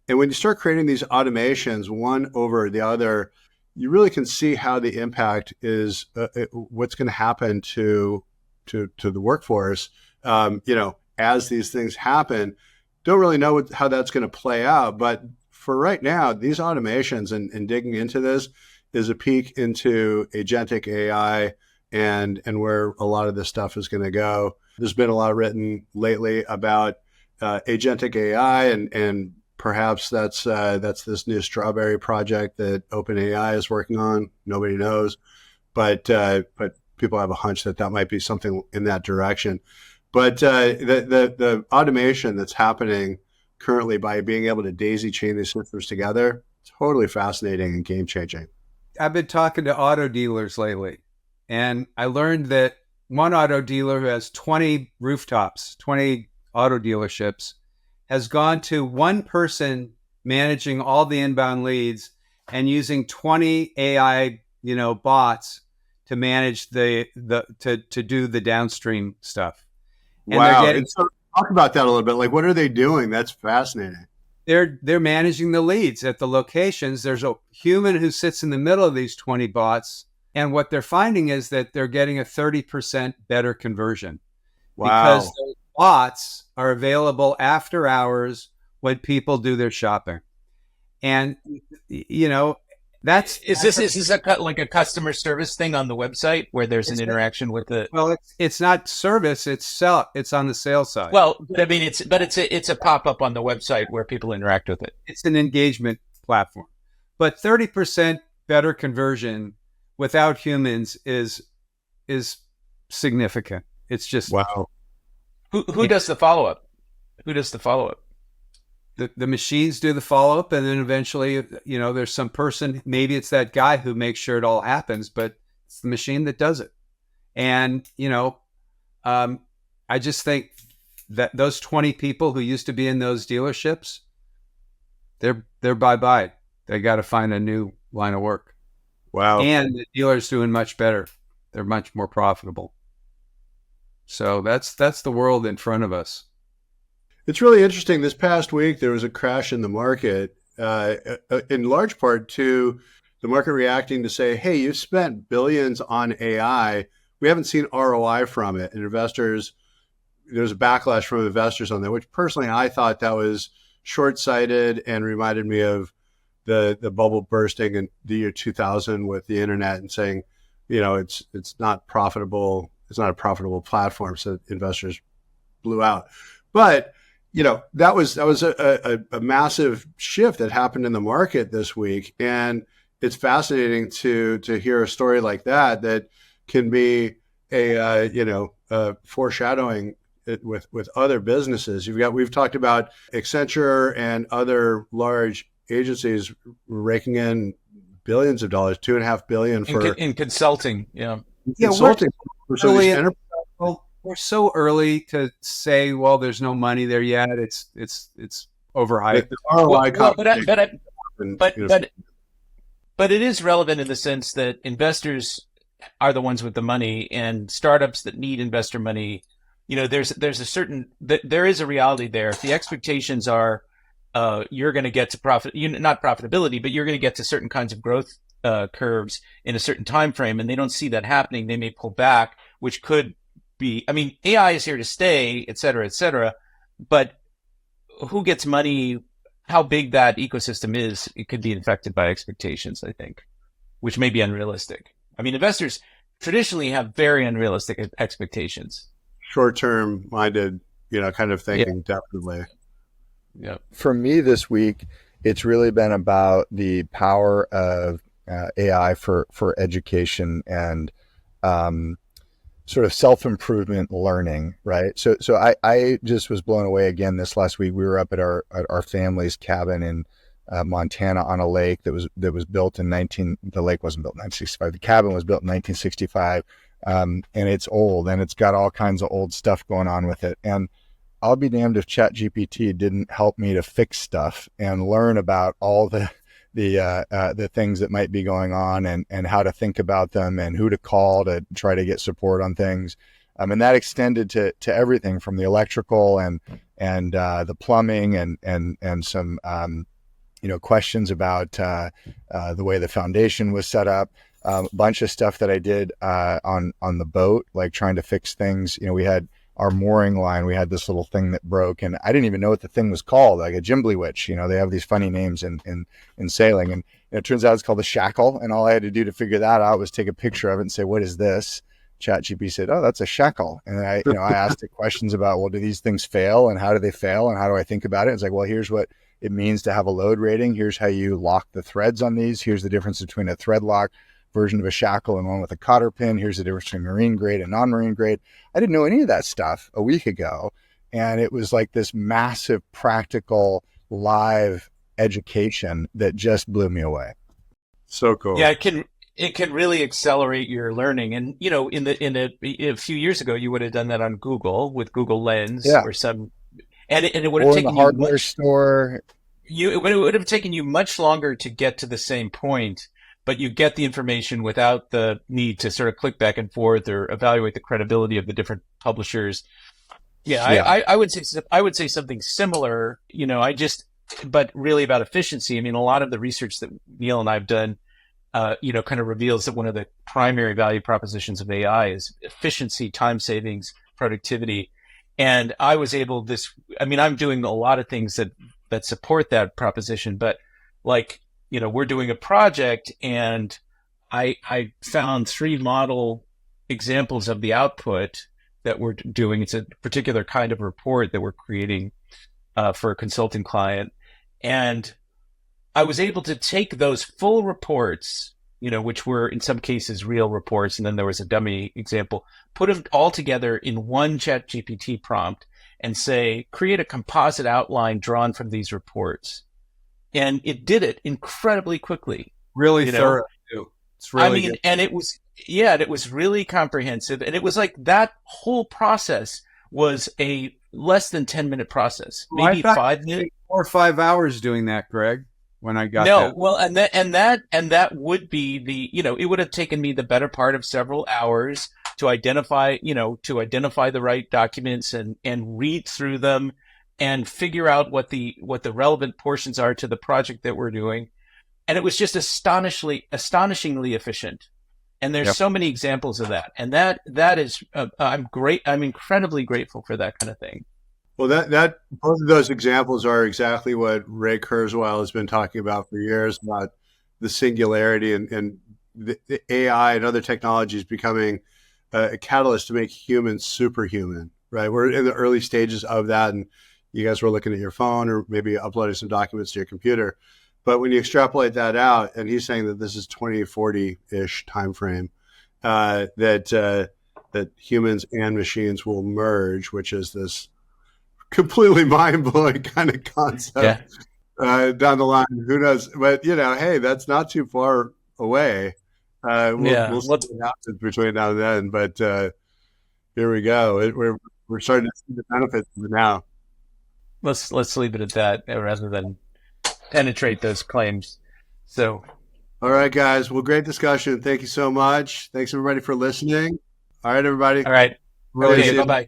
And when you start creating these automations, one over the other, you really can see how the impact is, what's going to happen to the workforce, as these things happen. Don't really know how that's going to play out. But for right now, these automations and digging into this is a peek into agentic AI and where a lot of this stuff is going to go. There's been a lot written lately about agentic AI, and perhaps that's this new strawberry project that OpenAI is working on. Nobody knows, but people have a hunch that might be something in that direction. But the automation that's happening currently by being able to daisy chain these systems together, totally fascinating and game changing. I've been talking to auto dealers lately, and I learned that one auto dealer who has 20 rooftops, 20 auto dealerships, has gone to one person managing all the inbound leads and using 20 AI, bots to manage to do the downstream stuff. And wow. So talk about that a little bit. Like, what are they doing? That's fascinating. They're managing the leads at the locations. There's a human who sits in the middle of these 20 bots. And what they're finding is that they're getting a 30% better conversion. Wow. Because those bots are available after hours when people do their shopping. And, Is this like a customer service thing on the website where there's an interaction with the? Well, it's not service; it's on the sales side. Well, I mean, it's a pop up on the website where people interact with it. It's an engagement platform, but 30% better conversion without humans is significant. It's just wow. Who does the follow up? Who does the follow up? The machines do the follow-up, and then eventually, there's some person, maybe it's that guy who makes sure it all happens, but it's the machine that does it. And, I just think that those 20 people who used to be in those dealerships, they're bye-bye. They got to find a new line of work. Wow. And the dealer's doing much better. They're much more profitable. So that's the world in front of us. It's really interesting. This past week, there was a crash in the market, in large part to the market reacting to say, hey, you've spent billions on AI. We haven't seen ROI from it. And there's a backlash from investors on that, which personally I thought that was short-sighted and reminded me of the bubble bursting in the year 2000 with the internet and saying, it's not profitable. It's not a profitable platform. So investors blew out. But that was a massive shift that happened in the market this week, and it's fascinating to hear a story like that can be a foreshadowing with other businesses. We've talked about Accenture and other large agencies raking in billions of dollars, $2.5 billion in consulting. Yeah, consulting for some of these enterprises. We're so early to say, well, there's no money there yet. It's overhyped. But it is relevant in the sense that investors are the ones with the money, and startups that need investor money there's a certain, there is a reality there. If the expectations are, you're going to get to not profitability, but you're going to get to certain kinds of growth curves in a certain time frame, and they don't see that happening, they may pull back, which could be, I mean, AI is here to stay, et cetera, but who gets money, how big that ecosystem is, it could be affected by expectations, I think, which may be unrealistic. I mean, investors traditionally have very unrealistic expectations. Short-term minded, kind of thinking, definitely. Yeah. For me this week, it's really been about the power of AI for education and sort of self-improvement learning, right? So I just was blown away again this last week. We were up at our family's cabin in Montana on a lake that was built in the lake wasn't built in 1965. The cabin was built in 1965, and it's old, and it's got all kinds of old stuff going on with it. And I'll be damned if ChatGPT didn't help me to fix stuff and learn about all the things that might be going on and how to think about them and who to call to try to get support on things. And that extended to everything from the electrical and the plumbing and some questions about the way the foundation was set up. A bunch of stuff that I did on the boat, like trying to fix things. We had our mooring line, we had this little thing that broke, and I didn't even know what the thing was called, like a Jimbly Witch. They have these funny names in sailing, and it turns out it's called a shackle. And all I had to do to figure that out was take a picture of it and say, "What is this?" ChatGPT said, "Oh, that's a shackle." And I asked it questions about, well, do these things fail, and how do they fail, and how do I think about it? It's like, well, here's what it means to have a load rating. Here's how you lock the threads on these. Here's the difference between a thread lock version of a shackle and one with a cotter pin. Here's the difference between marine grade and non-marine grade. I didn't know any of that stuff a week ago. And it was like this massive practical live education that just blew me away. So cool. Yeah, it can really accelerate your learning. And, a few years ago, you would have done that on Google with Google Lens or some, and it would have taken in the hardware store. It would have taken you much longer to get to the same point, but you get the information without the need to sort of click back and forth or evaluate the credibility of the different publishers. I would say something similar, but really about efficiency. I mean, a lot of the research that Neil and I've done, kind of reveals that one of the primary value propositions of AI is efficiency, time savings, productivity. And I was able I'm doing a lot of things that support that proposition, but we're doing a project, and I found 3 model examples of the output that we're doing. It's a particular kind of report that we're creating for a consulting client. And I was able to take those full reports, which were in some cases real reports, and then there was a dummy example, put them all together in one ChatGPT prompt and say, create a composite outline drawn from these reports. And it did it incredibly quickly. Really thorough too. It's really good. And it was really comprehensive. And it was like that whole process was a less than 10-minute process, maybe 5 minutes. 4 or 5 hours doing that, Greg, when I got No, that. well, and that would be it would have taken me the better part of several hours to identify the right documents and read through them and figure out what the relevant portions are to the project that we're doing. And it was just astonishingly efficient. And there's so many examples of that. And that is, I'm incredibly grateful for that kind of thing. Well, that both of those examples are exactly what Ray Kurzweil has been talking about for years, about the singularity and the AI and other technologies becoming a catalyst to make humans superhuman, right? We're in the early stages of that, and you guys were looking at your phone or maybe uploading some documents to your computer. But when you extrapolate that out, and he's saying that this is 2040-ish timeframe, that humans and machines will merge, which is this completely mind-blowing kind of concept down the line. Who knows? But, hey, that's not too far away. We'll see what happens between now and then. But here we go. We're starting to see the benefits of it now. Let's leave it at that rather than penetrate those claims. So, all right, guys. Well, great discussion. Thank you so much. Thanks everybody for listening. All right, everybody. All right. Really Okay, bye-bye.